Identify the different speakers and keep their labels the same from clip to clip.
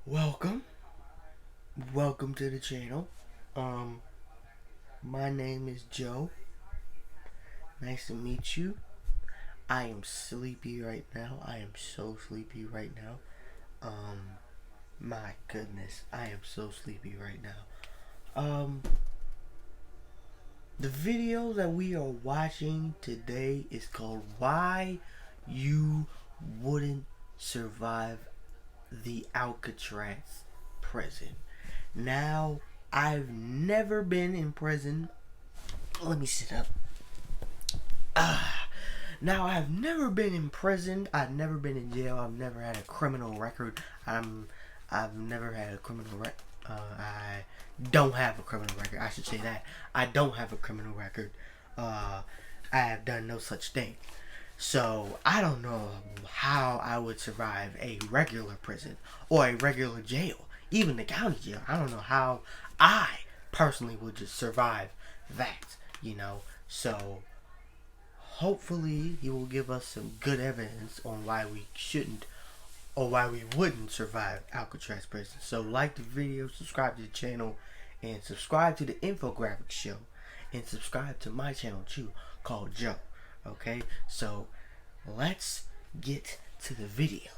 Speaker 1: Welcome, welcome to the channel. Um, my name is Joe. Nice to meet you. I am sleepy right now. I am so sleepy right now. My goodness, I am so sleepy right now. The video that we are watching today is called "Why You Wouldn't Survive the Alcatraz Prison." Now, I've never been in prison. Let me sit up. Now, I've never been in prison. I've never been in jail. I've never had a criminal record. I've never had a criminal record. I don't have a criminal record. I should say that. I don't have a criminal record. I have done no such thing. So, I don't know how I would survive a regular prison or a regular jail, even the county jail. I don't know how I personally would just survive that. So, hopefully, he will give us some good evidence on why we shouldn't or why we wouldn't survive Alcatraz prison. So, like the video, subscribe to the channel, and subscribe to the infographic show, and subscribe to my channel too, called Joe. Okay, so let's get to the video.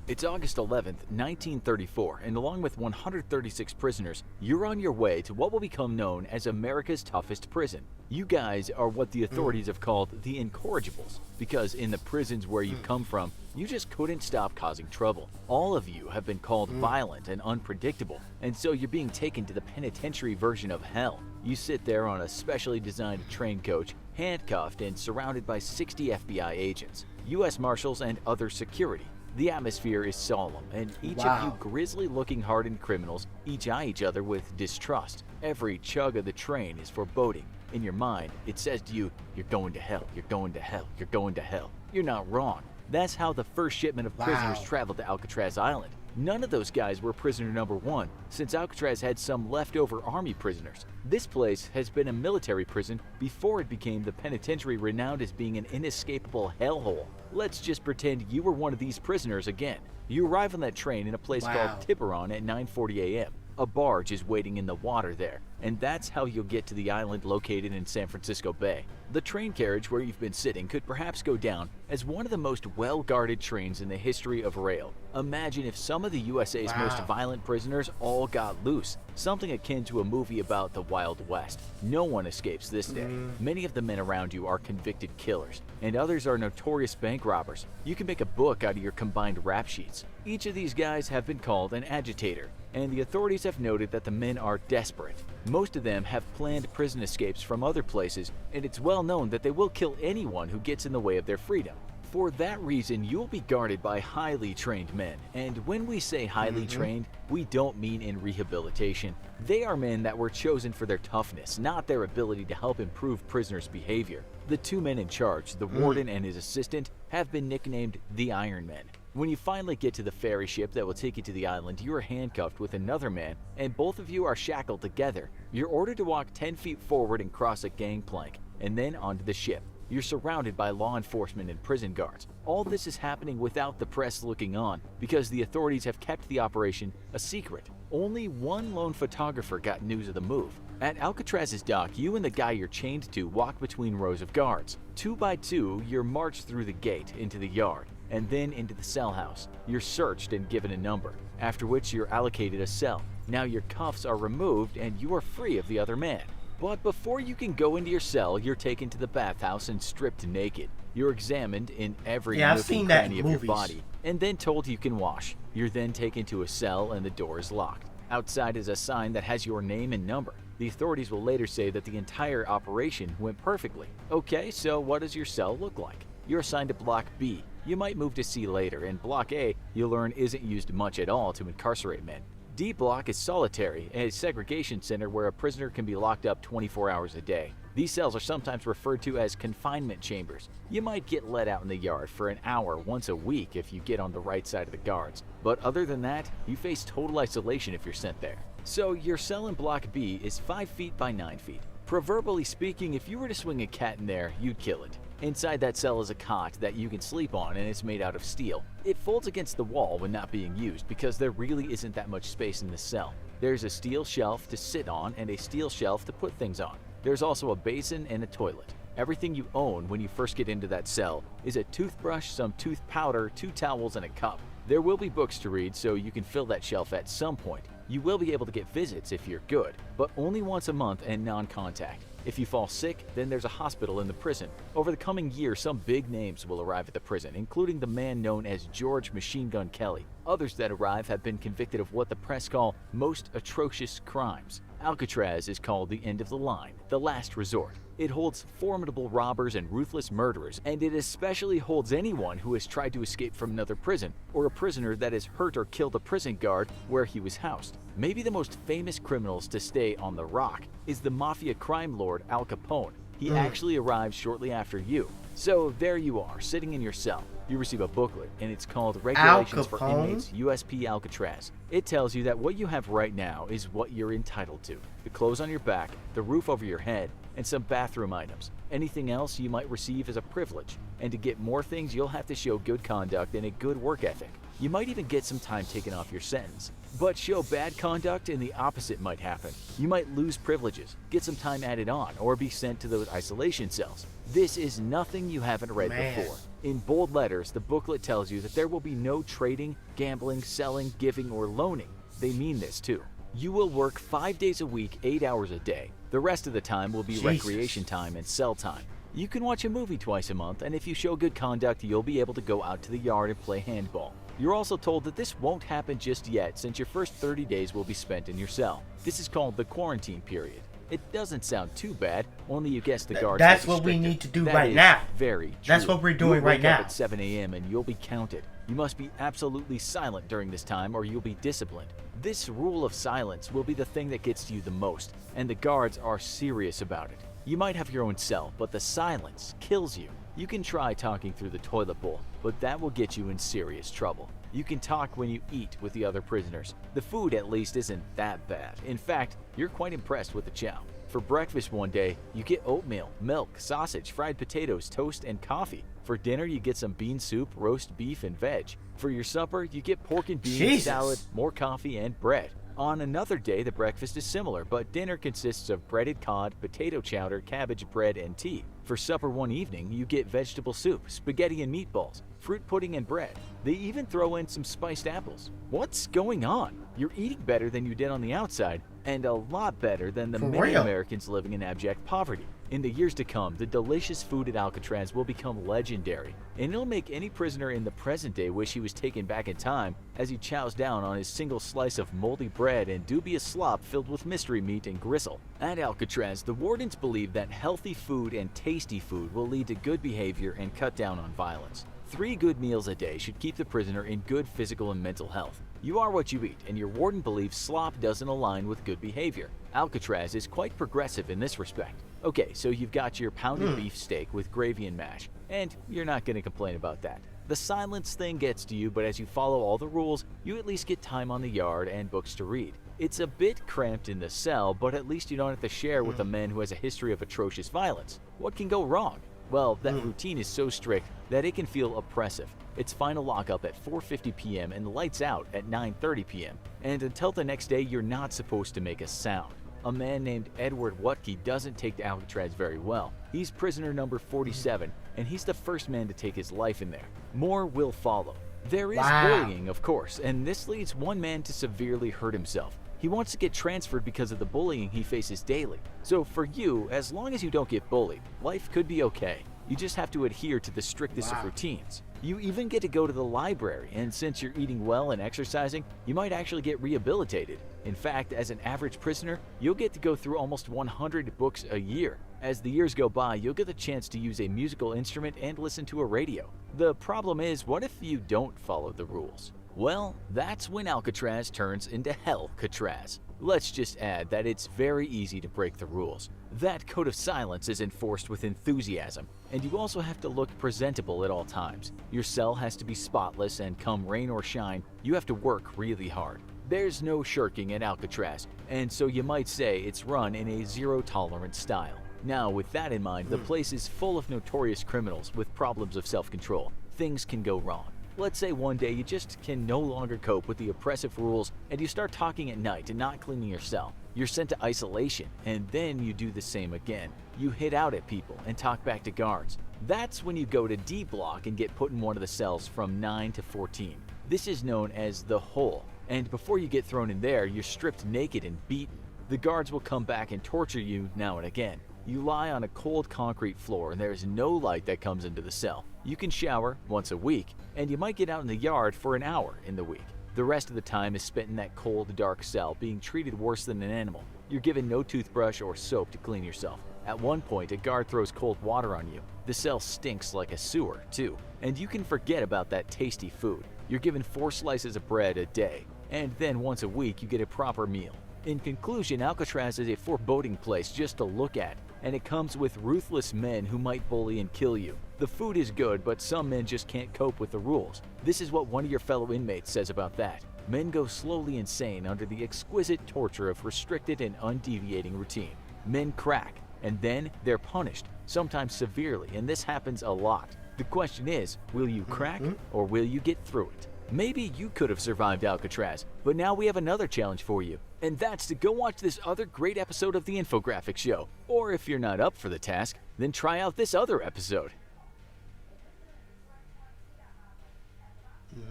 Speaker 2: It's August 11th, 1934, and along with 136 prisoners, you're on your way to what will become known as America's toughest prison. You guys are what the authorities have called the incorrigibles, because in the prisons where you come from, you just couldn't stop causing trouble. All of you have been called violent and unpredictable, and so you're being taken to the penitentiary version of hell. You sit there on a specially designed train coach, handcuffed and surrounded by 60 FBI agents, U.S. Marshals, and other security. The atmosphere is solemn, and each of you grisly-looking hardened criminals each eye each other with distrust. Every chug of the train is foreboding. In your mind, it says to you, you're going to hell, you're going to hell, you're going to hell. You're not wrong. That's how the first shipment of prisoners traveled to Alcatraz Island. None of those guys were prisoner number one, since Alcatraz had some leftover army prisoners. This place has been a military prison before it became the penitentiary renowned as being an inescapable hellhole. Let's just pretend you were one of these prisoners again. You arrive on that train in a place called Tiburon at 9:40 a.m. A barge is waiting in the water there, and that's how you'll get to the island located in San Francisco Bay. The train carriage where you've been sitting could perhaps go down as one of the most well-guarded trains in the history of rail. Imagine if some of the USA's most violent prisoners all got loose, something akin to a movie about the Wild West. No one escapes this day. Many of the men around you are convicted killers, and others are notorious bank robbers. You can make a book out of your combined rap sheets. Each of these guys have been called an agitator, and the authorities have noted that the men are desperate. Most of them have planned prison escapes from other places, and it's well known that they will kill anyone who gets in the way of their freedom. For that reason, you'll be guarded by highly trained men, and when we say highly trained, we don't mean in rehabilitation. They are men that were chosen for their toughness, not their ability to help improve prisoners' behavior. The two men in charge, the warden and his assistant, have been nicknamed the Iron Men. When you finally get to the ferry ship that will take you to the island, you are handcuffed with another man, and both of you are shackled together. You're ordered to walk 10 feet forward and cross a gangplank, and then onto the ship. You're surrounded by law enforcement and prison guards. All this is happening without the press looking on, because the authorities have kept the operation a secret. Only one lone photographer got news of the move. At Alcatraz's dock, you and the guy you're chained to walk between rows of guards. 2 by 2, you're marched through the gate into the yard, and then into the cell house. You're searched and given a number, after which you're allocated a cell. Now your cuffs are removed and you are free of the other man. But before you can go into your cell, you're taken to the bathhouse and stripped naked. You're examined in every nook and cranny of your body, and then told you can wash. You're then taken to a cell and the door is locked. Outside is a sign that has your name and number. The authorities will later say that the entire operation went perfectly. Okay, so what does your cell look like? You're assigned to Block B. You might move to C later, and Block A, you'll learn, isn't used much at all to incarcerate men. D Block is solitary, a segregation center where a prisoner can be locked up 24 hours a day. These cells are sometimes referred to as confinement chambers. You might get let out in the yard for an hour once a week if you get on the right side of the guards. But other than that, you face total isolation if you're sent there. So your cell in Block B is 5 feet by 9 feet. Proverbially speaking, if you were to swing a cat in there, you'd kill it. Inside that cell is a cot that you can sleep on, and it's made out of steel. It folds against the wall when not being used because there really isn't that much space in this cell. There's a steel shelf to sit on and a steel shelf to put things on. There's also a basin and a toilet. Everything you own when you first get into that cell is a toothbrush, some tooth powder, 2 towels, and a cup. There will be books to read, so you can fill that shelf at some point. You will be able to get visits if you're good, but only once a month and non-contact. If you fall sick, then there's a hospital in the prison. Over the coming year, some big names will arrive at the prison, including the man known as George Machine Gun Kelly. Others that arrive have been convicted of what the press call most atrocious crimes. Alcatraz is called the end of the line, the last resort. It holds formidable robbers and ruthless murderers, and it especially holds anyone who has tried to escape from another prison, or a prisoner that has hurt or killed a prison guard where he was housed. Maybe the most famous criminals to stay on the rock is the mafia crime lord Al Capone. He actually arrived shortly after you. So there you are, sitting in your cell. You receive a booklet, and it's called Regulations for Inmates, USP Alcatraz. It tells you that what you have right now is what you're entitled to. The clothes on your back, the roof over your head, and some bathroom items. Anything else you might receive as a privilege. And to get more things, you'll have to show good conduct and a good work ethic. You might even get some time taken off your sentence. But show bad conduct and the opposite might happen. You might lose privileges, get some time added on, or be sent to those isolation cells. This is nothing you haven't read before. In bold letters, the booklet tells you that there will be no trading, gambling, selling, giving, or loaning. They mean this too. You will work 5 days a week, 8 hours a day. The rest of the time will be recreation time and cell time. You can watch a movie twice a month, and if you show good conduct, you'll be able to go out to the yard and play handball. You're also told that this won't happen just yet, since your first 30 days will be spent in your cell. This is called the quarantine period. It doesn't sound too bad, only you guess the guards.
Speaker 1: That's what we need to do right now.
Speaker 2: Very true.
Speaker 1: That's what we're doing right now.
Speaker 2: You'll wake up at 7 a.m. and you'll be counted. You must be absolutely silent during this time or you'll be disciplined. This rule of silence will be the thing that gets to you the most, and the guards are serious about it. You might have your own cell, but the silence kills you. You can try talking through the toilet bowl, but that will get you in serious trouble. You can talk when you eat with the other prisoners. The food, at least, isn't that bad. In fact, you're quite impressed with the chow. For breakfast one day, you get oatmeal, milk, sausage, fried potatoes, toast, and coffee. For dinner, you get some bean soup, roast beef, and veg. For your supper, you get pork and beans, salad, more coffee, and bread. On another day, the breakfast is similar, but dinner consists of breaded cod, potato chowder, cabbage, bread, and tea. For supper one evening, you get vegetable soup, spaghetti and meatballs, fruit pudding and bread. They even throw in some spiced apples. What's going on? You're eating better than you did on the outside, and a lot better than the many Americans living in abject poverty. In the years to come, the delicious food at Alcatraz will become legendary, and it'll make any prisoner in the present day wish he was taken back in time as he chows down on his single slice of moldy bread and dubious slop filled with mystery meat and gristle. At Alcatraz, the wardens believe that healthy food and tasty food will lead to good behavior and cut down on violence. 3 good meals a day should keep the prisoner in good physical and mental health. You are what you eat, and your warden believes slop doesn't align with good behavior. Alcatraz is quite progressive in this respect. Okay, so you've got your pounded beef steak with gravy and mash, and you're not going to complain about that. The silence thing gets to you, but as you follow all the rules, you at least get time on the yard and books to read. It's a bit cramped in the cell, but at least you don't have to share with a man who has a history of atrocious violence. What can go wrong? Well, that routine is so strict that it can feel oppressive. It's final lockup at 4:50 p.m. and lights out at 9:30 p.m. And until the next day, you're not supposed to make a sound. A man named Edward Watke doesn't take to Alcatraz very well. He's prisoner number 47, and he's the first man to take his life in there. More will follow. There is bullying, of course, and this leads one man to severely hurt himself. He wants to get transferred because of the bullying he faces daily. So for you, as long as you don't get bullied, life could be okay. You just have to adhere to the strictest of routines. You even get to go to the library, and since you're eating well and exercising, you might actually get rehabilitated. In fact, as an average prisoner, you'll get to go through almost 100 books a year. As the years go by, you'll get the chance to use a musical instrument and listen to a radio. The problem is, what if you don't follow the rules? Well, that's when Alcatraz turns into Hellcatraz. Let's just add that it's very easy to break the rules. That code of silence is enforced with enthusiasm, and you also have to look presentable at all times. Your cell has to be spotless, and come rain or shine, you have to work really hard. There's no shirking at Alcatraz, and so you might say it's run in a zero-tolerance style. Now, with that in mind, the place is full of notorious criminals with problems of self-control. Things can go wrong. Let's say one day you just can no longer cope with the oppressive rules and you start talking at night and not cleaning your cell. You're sent to isolation, and then you do the same again. You hit out at people and talk back to guards. That's when you go to D block and get put in one of the cells from 9 to 14. This is known as the hole, and before you get thrown in there, you're stripped naked and beaten. The guards will come back and torture you now and again. You lie on a cold concrete floor and there is no light that comes into the cell. You can shower once a week, and you might get out in the yard for an hour in the week. The rest of the time is spent in that cold, dark cell, being treated worse than an animal. You're given no toothbrush or soap to clean yourself. At one point, a guard throws cold water on you. The cell stinks like a sewer, too, and you can forget about that tasty food. You're given 4 slices of bread a day, and then once a week you get a proper meal. In conclusion, Alcatraz is a foreboding place just to look at, and it comes with ruthless men who might bully and kill you. The food is good, but some men just can't cope with the rules. This is what one of your fellow inmates says about that. Men go slowly insane under the exquisite torture of restricted and undeviating routine. Men crack, and then they're punished, sometimes severely, and this happens a lot. The question is, will you crack or will you get through it? Maybe you could have survived Alcatraz, but now we have another challenge for you, and that's to go watch this other great episode of the Infographic Show. Or if you're not up for the task, then try out this other episode.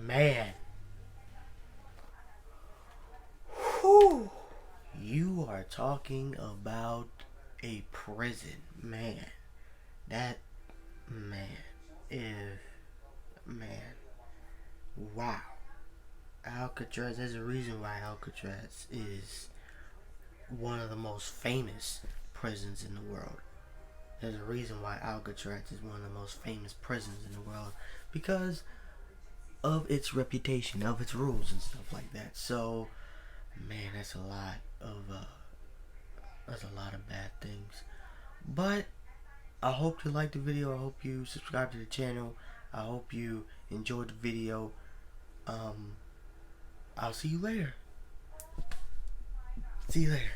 Speaker 1: Man. Whew. You are talking about a prison. Man. Wow. Alcatraz, there's a reason why Alcatraz is one of the most famous prisons in the world. There's a reason why Alcatraz is one of the most famous prisons in the world, because of its reputation, of its rules and stuff like that. So, man, that's a lot of bad things. But I hope you liked the video. I hope you subscribe to the channel. I hope you enjoyed the video. I'll see you later. See you later.